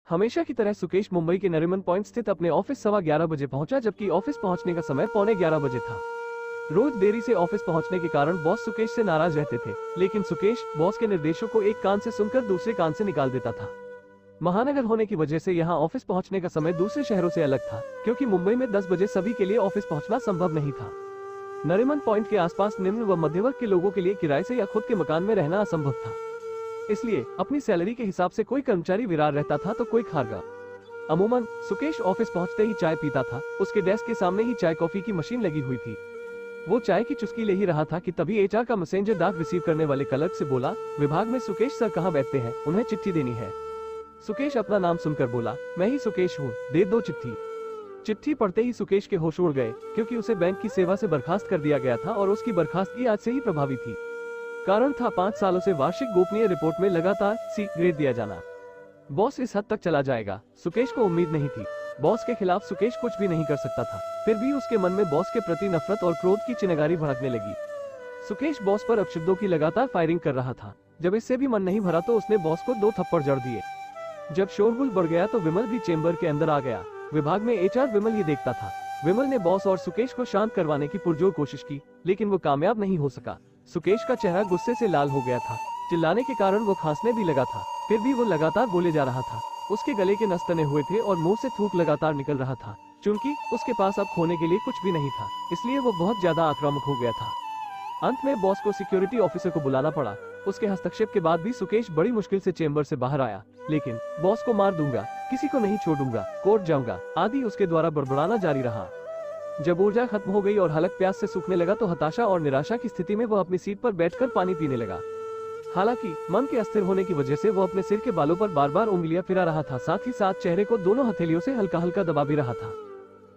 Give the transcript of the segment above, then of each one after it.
हमेशा की तरह सुकेश मुंबई के नरीमन पॉइंट स्थित अपने ऑफिस 11:15 बजे पहुंचा, जबकि ऑफिस पहुंचने का समय 11:15 बजे था। रोज देरी से ऑफिस पहुंचने के कारण बॉस सुकेश से नाराज रहते थे, लेकिन सुकेश बॉस के निर्देशों को एक कान से सुनकर दूसरे कान से निकाल देता था। महानगर होने की वजह से यहाँ ऑफिस पहुंचने का समय दूसरे शहरों से अलग था, क्योंकि मुंबई में 10 बजे सभी के लिए ऑफिस पहुंचना संभव नहीं था। नरीमन पॉइंट के आसपास निम्न व मध्य वर्ग के लोगों के लिए किराए से या खुद के मकान में रहना असंभव था। इसलिए अपनी सैलरी के हिसाब से कोई कर्मचारी विरार रहता था तो कोई खारगा। अमूमन सुकेश ऑफिस पहुंचते ही चाय पीता था। उसके डेस्क के सामने ही चाय कॉफी की मशीन लगी हुई थी। वो चाय की चुस्की ले ही रहा था कि तभी एचआर का मैसेंजर डाक रिसीव करने वाले क्लर्क से बोला, विभाग में सुकेश सर कहाँ बैठते हैं, उन्हें चिट्ठी देनी है। सुकेश अपना नाम सुनकर बोला, मैं ही सुकेश हूँ, दे दो चिट्ठी। चिट्ठी पढ़ते ही सुकेश के होश उड़ गए, क्योंकि उसे बैंक की सेवा से बर्खास्त कर दिया गया था और उसकी बर्खास्तगी आज से ही प्रभावी थी। कारण था 5 सालों से वार्षिक गोपनीय रिपोर्ट में लगातार सी ग्रेड दिया जाना। बॉस इस हद तक चला जाएगा, सुकेश को उम्मीद नहीं थी। बॉस के खिलाफ सुकेश कुछ भी नहीं कर सकता था, फिर भी उसके मन में बॉस के प्रति नफरत और क्रोध की चिनगारी भड़कने लगी। सुकेश बॉस पर अपशब्दों की लगातार फायरिंग कर रहा था। जब इससे भी मन नहीं भरा तो उसने बॉस को 2 थप्पड़ जड़ दिए। जब शोरगुल बढ़ गया तो विमल भी चेंबर के अंदर आ गया। विभाग में एचआर विमल ही देखता था। विमल ने बॉस और सुकेश को शांत करवाने की पुरजोर कोशिश की, लेकिन वो कामयाब नहीं हो सका। सुकेश का चेहरा गुस्से से लाल हो गया था। चिल्लाने के कारण वो खांसने भी लगा था, फिर भी वो लगातार बोले जा रहा था। उसके गले के नस तने हुए थे और मुंह से थूक लगातार निकल रहा था। चूंकि उसके पास अब खोने के लिए कुछ भी नहीं था, इसलिए वो बहुत ज्यादा आक्रामक हो गया था। अंत में बॉस को सिक्योरिटी ऑफिसर को बुलाना पड़ा। उसके हस्तक्षेप के बाद भी सुकेश बड़ी मुश्किल से चेंबर से बाहर आया, लेकिन बॉस को मार दूंगा, किसी को नहीं छोड़ूंगा, कोर्ट जाऊंगा आदि उसके द्वारा बड़बड़ाना जारी रहा। जब ऊर्जा खत्म हो गई और हलक प्यास से सूखने लगा तो हताशा और निराशा की स्थिति में वो अपनी सीट पर बैठकर पानी पीने लगा। हालांकि मन के अस्थिर होने की वजह से वो अपने सिर के बालों पर बार बार उंगलियां फिरा रहा था, साथ ही साथ चेहरे को दोनों हथेलियों से हल्का हल्का दबा भी रहा था।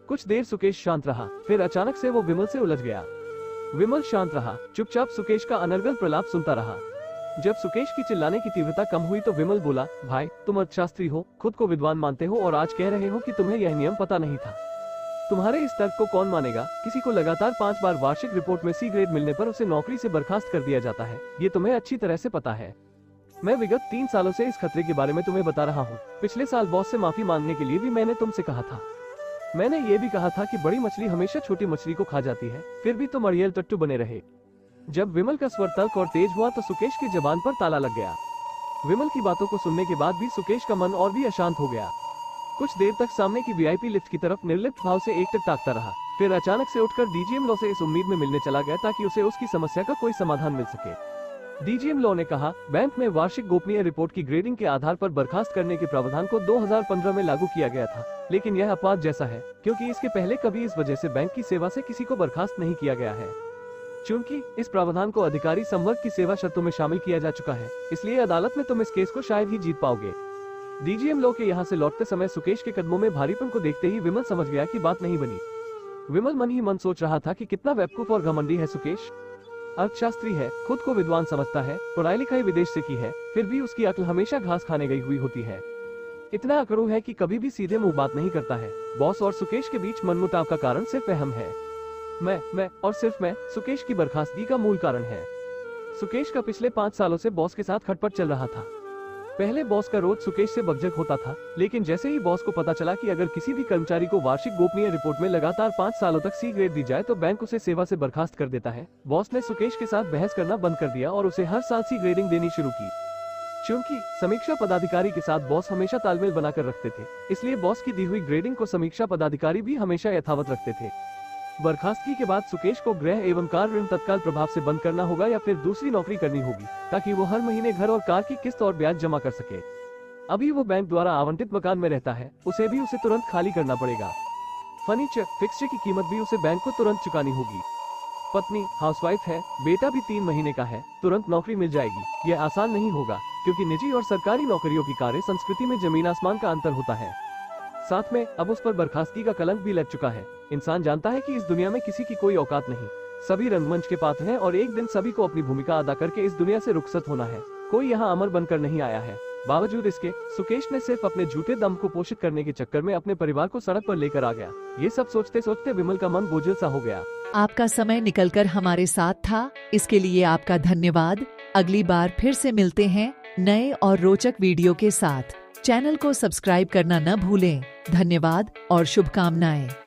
कुछ देर सुकेश शांत रहा, फिर अचानक से वो विमल से उलझ गया। विमल शांत रहा, चुपचाप सुकेश का अनर्गल प्रलाप सुनता रहा। जब सुकेश की चिल्लाने की तीव्रता कम हुई तो विमल बोला, भाई तुम अर्थशास्त्री हो, खुद को विद्वान मानते हो और आज कह रहे हो कि तुम्हें यह नियम पता नहीं था। तुम्हारे इस तर्क को कौन मानेगा? किसी को लगातार 5 बार वार्षिक रिपोर्ट में सी ग्रेड मिलने पर उसे नौकरी से बर्खास्त कर दिया जाता है, ये तुम्हें अच्छी तरह से पता है। मैं विगत 3 सालों से इस खतरे के बारे में तुम्हें बता रहा हूँ। पिछले साल बॉस से माफी मांगने के लिए भी मैंने तुमसे कहा था। मैंने ये भी कहा था कि बड़ी मछली हमेशा छोटी मछली को खा जाती है, फिर भी तुम अड़ियल टट्टू बने रहे। जब विमल का स्वर तल्ख और तेज हुआ तो सुकेश की जबान पर ताला लग गया। विमल की बातों को सुनने के बाद भी सुकेश का मन और भी अशांत हो गया। कुछ देर तक सामने की वीआईपी लिफ्ट की तरफ निर्लिप्त भाव से एकटक ताकता रहा, फिर अचानक से उठकर डीजीएम लॉ से इस उम्मीद में मिलने चला गया ताकि उसे उसकी समस्या का कोई समाधान मिल सके। डीजीएम लॉ ने कहा, बैंक में वार्षिक गोपनीय रिपोर्ट की ग्रेडिंग के आधार पर बर्खास्त करने के प्रावधान को 2015 में लागू किया गया था, लेकिन यह अपवाद जैसा है, क्योंकि इसके पहले कभी इस वजह से बैंक की सेवा से किसी को बर्खास्त नहीं किया गया है। चूंकि इस प्रावधान को अधिकारी संवर्ग की सेवा शर्तों में शामिल किया जा चुका है, इसलिए अदालत में तुम इस केस को शायद ही जीत पाओगे। डीजीएम लॉ के यहाँ से लौटते समय सुकेश के कदमों में भारीपन को देखते ही विमल समझ गया कि बात नहीं बनी। विमल मन ही मन सोच रहा था कि कितना बेवकूफ और घमंडी है सुकेश। अर्थशास्त्री है, खुद को विद्वान समझता है, पढ़ाई लिखाई विदेश से की है, फिर भी उसकी अक्ल हमेशा घास खाने गई हुई होती है। इतना अकड़ू है कि कभी भी सीधे मुंह बात नहीं करता है। बॉस और सुकेश के बीच मनमुटाव का कारण सिर्फ अहम है। मैं और सिर्फ मैं सुकेश की बर्खास्तगी का मूल कारण है। सुकेश का पिछले 5 सालों से बॉस के साथ खटपट चल रहा था। पहले बॉस का रोज सुकेश से बकझक होता था, लेकिन जैसे ही बॉस को पता चला कि अगर किसी भी कर्मचारी को वार्षिक गोपनीय रिपोर्ट में लगातार 5 सालों तक सी ग्रेड दी जाए तो बैंक उसे सेवा से बर्खास्त कर देता है। बॉस ने सुकेश के साथ बहस करना बंद कर दिया और उसे हर साल सी ग्रेडिंग देनी शुरू की। क्योंकि समीक्षा पदाधिकारी के साथ बॉस हमेशा तालमेल बनाकर रखते थे, इसलिए बॉस की दी हुई ग्रेडिंग को समीक्षा पदाधिकारी भी हमेशा यथावत रखते थे। बर्खास्तगी के बाद सुकेश को गृह एवं कार ऋण तत्काल प्रभाव से बंद करना होगा या फिर दूसरी नौकरी करनी होगी, ताकि वो हर महीने घर और कार की किस्त और ब्याज जमा कर सके। अभी वो बैंक द्वारा आवंटित मकान में रहता है, उसे तुरंत खाली करना पड़ेगा। फर्नीचर फिक्सचर की कीमत भी उसे बैंक को तुरंत चुकानी होगी। पत्नी हाउसवाइफ है, बेटा भी 3 महीने का है, तुरंत नौकरी मिल जाएगी। यह आसान नहीं होगा, क्योंकि निजी और सरकारी नौकरियों की कार्य संस्कृति में जमीन आसमान का अंतर होता है। साथ में अब उस पर बर्खास्तगी का कलंक भी लग चुका है। इंसान जानता है कि इस दुनिया में किसी की कोई औकात नहीं, सभी रंगमंच के पात्र हैं और एक दिन सभी को अपनी भूमिका अदा करके इस दुनिया से रुखसत होना है। कोई यहाँ अमर बनकर नहीं आया है। बावजूद इसके सुकेश ने सिर्फ अपने झूठे दम को पोषित करने के चक्कर में अपने परिवार को सड़क पर लेकर आ गया। ये सब सोचते सोचते विमल का मन बोझिल सा हो गया। आपका समय निकलकर हमारे साथ था, इसके लिए आपका धन्यवाद। अगली बार फिर से मिलते हैं नए और रोचक वीडियो के साथ। चैनल को सब्सक्राइब करना न भूलें। धन्यवाद और शुभकामनाएं।